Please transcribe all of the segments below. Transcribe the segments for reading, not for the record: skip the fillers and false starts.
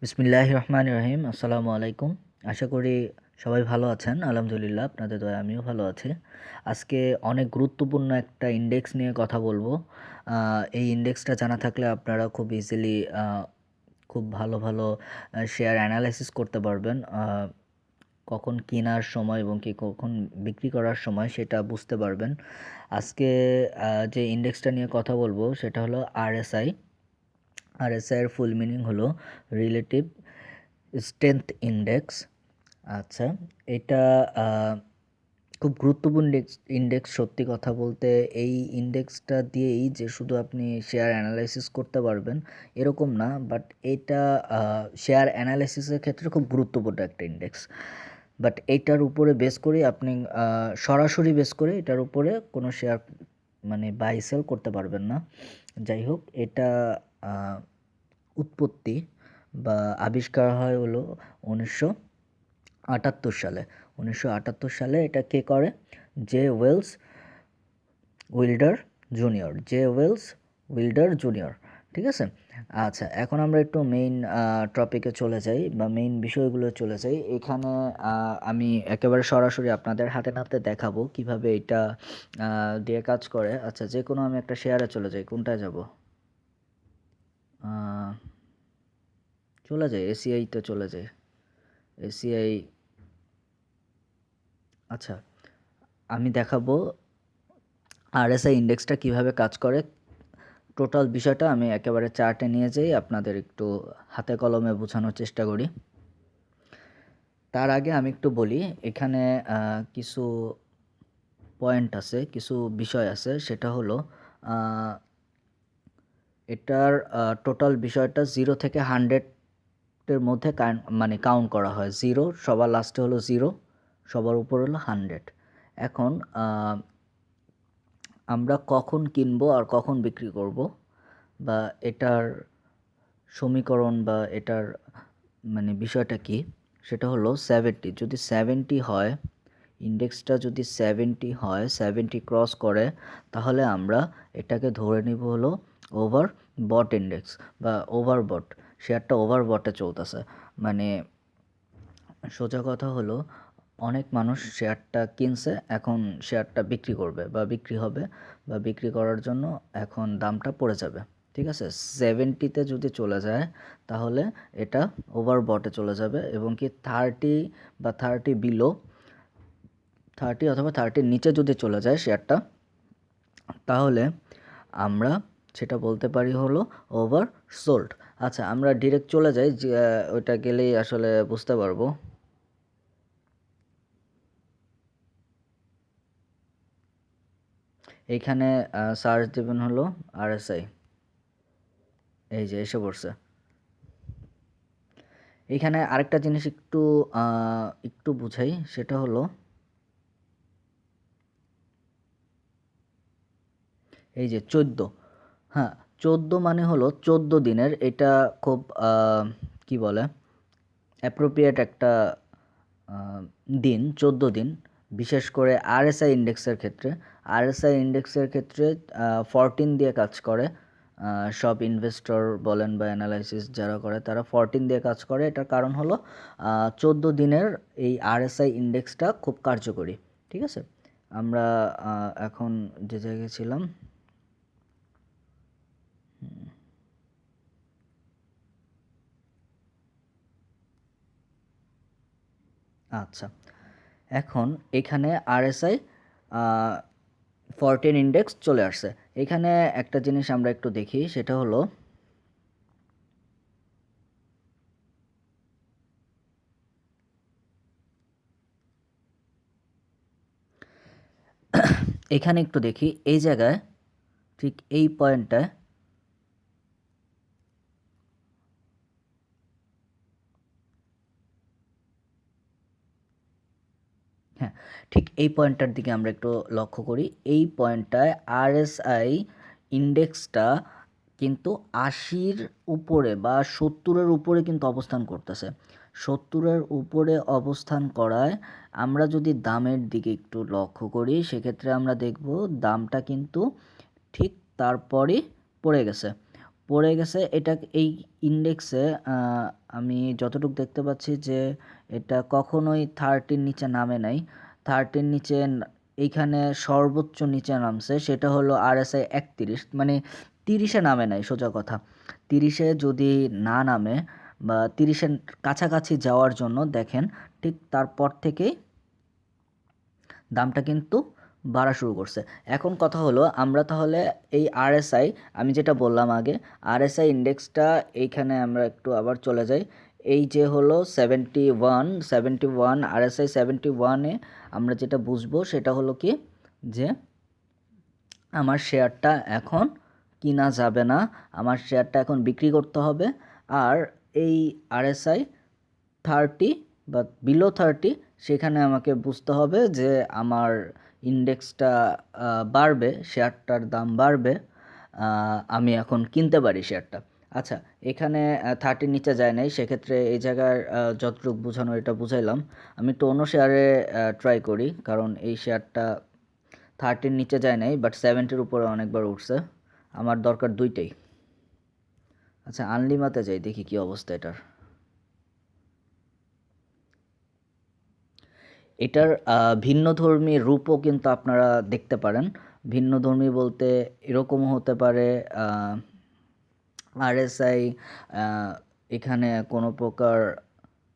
বিসমিল্লাহির রহমানির রহিম। আসসালামু আলাইকুম। আশা করি সবাই ভালো আছেন। আলহামদুলিল্লাহ, আপনাদের দয়ায় আমিও ভালো আছি। আজকে অনেক গুরুত্বপূর্ণ একটা ইনডেক্স নিয়ে কথা বলবো। এই ইনডেক্সটা জানা থাকলে আপনারা খুব ইজিলি খুব ভালো ভালো শেয়ার অ্যানালাইসিস করতে পারবেন। কখন কেনার সময় এবং কখন বিক্রি করার সময় সেটা বুঝতে পারবেন। আজকে যে ইনডেক্সটা নিয়ে কথা বলবো সেটা হলো আরএসআই। আরএসআই এর ফুল মিনিং হলো রিলেটিভ স্ট্রেংথ ইনডেক্স। আচ্ছা, এটা খুব গুরুত্বপূর্ণ ইনডেক্স। সত্যি কথা বলতে এই ইনডেক্সটা দিয়েই যে শুধু আপনি শেয়ার অ্যানালাইসিস করতে পারবেন এরকম না, বাট এটা শেয়ার অ্যানালাইসিসের ক্ষেত্রে খুব গুরুত্বপূর্ণ একটা ইনডেক্স। বাট এইটার উপরে বেস করে আপনি সরাসরি বেস করে এটার উপরে কোনো শেয়ার মানে বাই সেল করতে পারবেন না। যাই হোক, এটা উৎপত্তি বা আবিষ্কার হয় হলো 1978 সালে। 1978 সালে এটা কে করে? J Welles Wilder Junior. J Welles Wilder Junior, ঠিক আছে? আচ্ছা, এখন আমরা একটু মেইন টপিকে চলে যাই বা মেইন বিষয়গুলো চলে যাই। এখানে আমি একেবারে সরাসরি আপনাদের হাতে নাতে দেখাবো কিভাবে এটা দিয়ে কাজ করে। আচ্ছা, যে কোনো আমি একটা শেয়ারে চলে যাই। কোনটায় যাব? চলে যাই এসিআইতে চলে যাই। এসিআই। আচ্ছা, আমি দেখাবো আরএসআই ইন্ডেক্সটা কিভাবে কাজ করে। টোটাল বিষয়টা আমি একেবারে চার্টে নিয়ে যাই, আপনাদের একটু হাতে কলমে বোঝানোর চেষ্টা করি। তার আগে আমি একটু বলি, এখানে কিছু পয়েন্ট আছে, কিছু বিষয় আছে। সেটা হলো এটার টোটাল বিষয়টা 0 থেকে 100-এর মধ্যে মানে কাউন্ট করা হয়। 0 সবার লাস্টে হলো 0, সবার উপর হলো 100। এখন আমরা কখন কিনবো আর কখন বিক্রি করব বা এটার সমীকরণ বা এটার মানে বিষয়টা কি, সেটা হলো 70। যদি 70 হয়, ইন্ডেক্সটা যদি 70 হয়, 70 ক্রস করে, তাহলে আমরা এটাকে ধরে নিব হলো ওভার বট ইন্ডেক্স বা ওভারবট। শেয়ারটা ওভারবটে চলতেছে। মানে সোজা কথা হলো অনেক মানুষ শেয়ারটা কিনছে, এখন শেয়ারটা বিক্রি করবে বা বিক্রি হবে বা বিক্রি করার জন্য এখন দামটা পড়ে যাবে। ঠিক আছে, 70-তে যদি চলে যায় তাহলে এটা ওভারবটে চলে যাবে এবং কি 30 বা 30 বিলো, 30 অথবা 30-র নিচে যদি চলে যায় শেয়ারটা, তাহলে আমরা সেটা বলতে পারি হলো ওভার সোল্ড। আচ্ছা, আমরা ডিরেক্ট চলে যাই, যে ওইটা গেলেই আসলে বুঝতে পারবো। এইখানে সার্চ দেবেন হলো আরএসআই। এই যে এসে পড়ছে। এইখানে আরেকটা জিনিস একটু বুঝাই, সেটা হলো এই যে 14। হ্যাঁ, 14 মানে হলো 14 দিনের। এটা খুব কি বলে অ্যাপ্রোপ্রিয়েট একটা দিন, 14 দিন। বিশেষ করে আরএসআই ইন্ডেক্সের ক্ষেত্রে। আরএসআই ইন্ডেক্সের ক্ষেত্রে 14 দিয়ে কাজ করে। সব ইনভেস্টর বলেন বা অ্যানালাইসিস যারা করে তারা 14 দিয়ে কাজ করে। এটার কারণ হলো 14 দিনের এই আরএসআই ইন্ডেক্সটা খুব কার্যকরী। ঠিক আছে, আমরা এখন যে জায়গায় ছিলাম, আচ্ছা, এখন এখানে আরএসআই 14 ইন্ডেক্স চলে আসছে। এখানে একটা জিনিস আমরা একটু দেখি, সেটা হলো এখানে একটু দেখি এই জায়গায়, ঠিক এই পয়েন্টটায়, হ্যাঁ, ঠিক এই পয়েন্টটার দিকে আমরা একটু লক্ষ্য করি। এই পয়েন্টটায় আরএসআই ইন্ডেক্সটা কিন্তু 80-র উপরে বা 70-এর উপরে কিন্তু অবস্থান করতেছে। 70-এর উপরে অবস্থান করায় আমরা যদি দামের দিকে একটু লক্ষ্য করি, সেক্ষেত্রে আমরা দেখব দামটা কিন্তু ঠিক তারপরই পড়ে গেছে। পড়ে গেছে। এটা এই ইন্ডেক্সে আমি যতটুকু দেখতে পাচ্ছি যে এটা কখনোই 30-র নিচে নামে নাই। 30-র নিচে এইখানে সর্বোচ্চ নিচে নামছে সেটা হলো RSI 31, মানে 30-এ নামে নাই সোজা কথা। 30-এ যদি না নামে বা 30-এর কাছাকাছি যাওয়ার জন্য দেখেন ঠিক তারপর থেকেই দামটা কিন্তু বাড়া শুরু করছে। এখন কথা হলো আমরা তাহলে এই RSI, আমি যেটা বললাম আগে, RSI ইন্ডেক্সটা এইখানে আমরা একটু আবার চলে যাই। এই যে হলো 71 RSI 71-এ আমরা যেটা বুঝবো সেটা হলো কি যে আমার শেয়ারটা এখন কিনা যাবে না, আমার শেয়ারটা এখন বিক্রি করতে হবে। আর এই RSI 30 বা বিলো 30 সেখানে আমাকে বুঝতে হবে যে আমার ইন্ডেক্সটা বাড়বে, শেয়ারটার দাম বাড়বে, আমি এখন কিনতে পারি শেয়ারটা। আচ্ছা, এখানে 30-র নিচে যায় নাই, সেক্ষেত্রে এই জায়গার যতটুকু বোঝানো এটা বুঝাইলাম। আমি একটু অন্য শেয়ারে ট্রাই করি, কারণ এই শেয়ারটা 30-র নিচে যায় নাই বাট 70-র উপরে অনেকবার উঠছে। আমার দরকার দুইটাই। আচ্ছা, আনলিমাতে যাই, দেখি কি অবস্থা এটার। এটার ভিন্নধর্মী রূপও কিন্তু আপনারা দেখতে পারেন। ভিন্নধর্মী বলতে এরকমও হতে পারে RSI এখানে কোনো প্রকার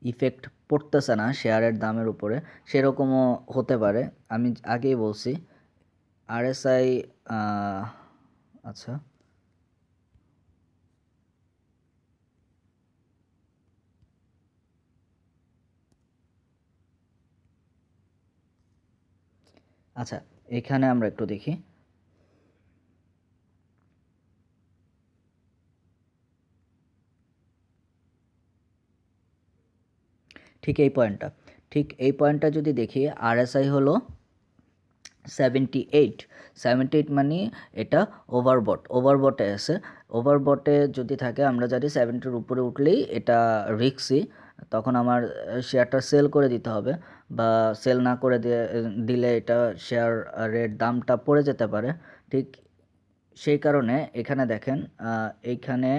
ইফেক্ট পড়তেছে না শেয়ারের দামের উপরে, সেরকমও হতে পারে। আমি আগেই বলছি RSI আচ্ছা, আচ্ছা, এখানে আমরা একটু দেখি। ঠিক এই পয়েন্টটা যদি দেখি, RSI হলো 78 মানে এটা ওভারবটে আছে। ওভারবটে যদি থাকে, আমরা জানি 70-র উপরে উঠলেই এটা রিস্কি, তখন আমার শেয়ারটা সেল করে দিতে হবে, বা সেল না করে দিলে এটা শেয়ারের দামটা পড়ে যেতে পারে। ঠিক সেই কারণে এখানে দেখেন এইখানে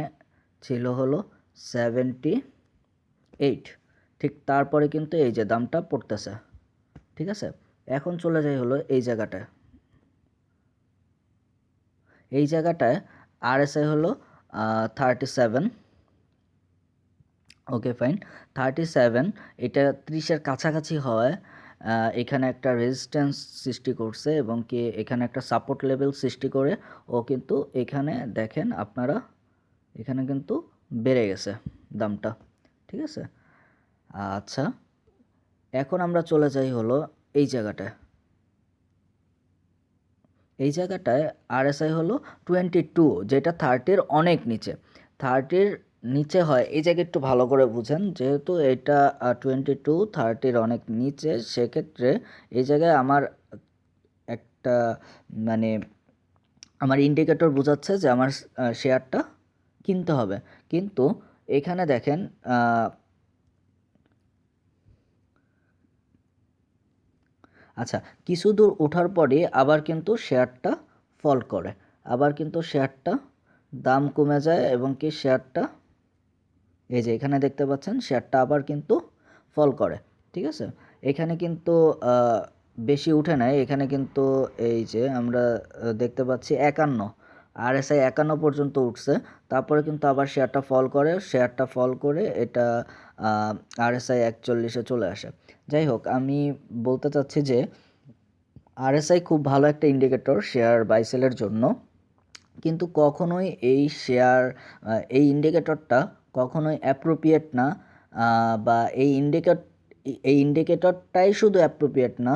ছিল হলো 78, ঠিক তারপরে কিন্তু এই যে দামটা পড়তেছে। ঠিক আছে, এখন চলে যাই হলো এই জায়গাটায় RSI হলো 37। ওকে ফাইন, 37 এটা 30-এর কাছাকাছি হওয়ায় এখানে একটা রেজিস্ট্যান্স সৃষ্টি করছে এবং কি এখানে একটা সাপোর্ট লেভেল সৃষ্টি করে ও কিন্তু এখানে দেখেন আপনারা, এখানে কিন্তু বেড়ে গেছে দামটা। ঠিক আছে, আচ্ছা, এখন আমরা চলে যাই হলো এই জায়গাটায় RSI হলো 22, যেটা 30-র অনেক নিচে। 30-র নিচে হয় এই জায়গায় একটু ভালো করে বুঝেন, যেহেতু এটা 22 30-র অনেক নিচে, সেক্ষেত্রে এই জায়গায় আমার একটা মানে আমার ইন্ডিকেটর বোঝাচ্ছে যে আমার শেয়ারটা কিনতে হবে। কিন্তু এখানে দেখেন আচ্ছা, কিছু দূর ওঠার পরে আবার কিন্তু শেয়ারটা ফল করে, আবার কিন্তু শেয়ারটা দাম কমে যায় এবং কি শেয়ারটা এই যে এখানে দেখতে পাচ্ছেন শেয়ারটা আবার কিন্তু ফল করে। ঠিক আছে, এখানে কিন্তু বেশি উঠে নাই, এখানে কিন্তু এই যে আমরা দেখতে পাচ্ছি 51, RSI 51 পর্যন্ত উঠছে, তারপরে কিন্তু আবার শেয়ারটা ফল করে এটা RSI 41-এ চলে আসে। যাই হোক, আমি বলতে চাচ্ছি যে RSI খুব ভালো একটা ইন্ডিকেটর শেয়ার বাই সেলের জন্য, কিন্তু কখনোই এই ইন্ডিকেটরটা কখনোই অ্যাপ্রোপ্রিয়েট না, বা এই ইন্ডিকেটরটাই শুধু অ্যাপ্রোপ্রিয়েট না,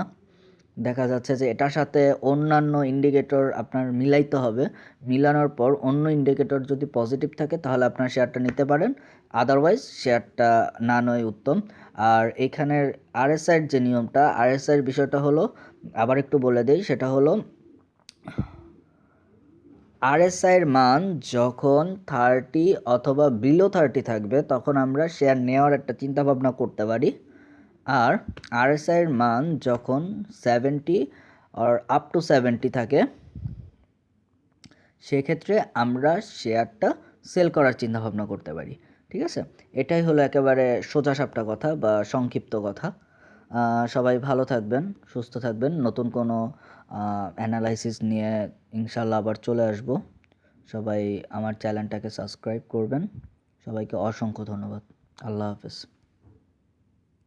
দেখা যাচ্ছে যে এটার সাথে অন্যান্য ইন্ডিকেটর আপনার মিলাইতে হবে। মিলানোর পর অন্য ইন্ডিকেটর যদি পজিটিভ থাকে তাহলে আপনার শেয়ারটা নিতে পারেন, আদারওয়াইজ শেয়ারটা না নেওয়াই উত্তম। আর এখানের RSIর যে নিয়মটা, RSIর বিষয়টা হলো, আবার একটু বলে দেই, সেটা হলো RSIর মান যখন 30 অথবা বিলো 30 থাকবে তখন আমরা শেয়ার নেওয়ার একটা চিন্তাভাবনা করতে পারি। আর RSIর মান যখন 70 আর আপ টু 70 থাকে সেক্ষেত্রে আমরা শেয়ারটা সেল করার চিন্তাভাবনা করতে পারি। ঠিক আছে? এটাই হলো একেবারে সোজাসাপটা কথা বা সংক্ষিপ্ত কথা। সবাই ভালো থাকবেন, সুস্থ থাকবেন। নতুন কোনো অ্যানালাইসিস নিয়ে ইনশাআল্লাহ আবার চলে আসবো। সবাই আমার চ্যানেলটাকে সাবস্ক্রাইব করবেন। সবাইকে অসংখ্য ধন্যবাদ। আল্লাহ হাফেজ।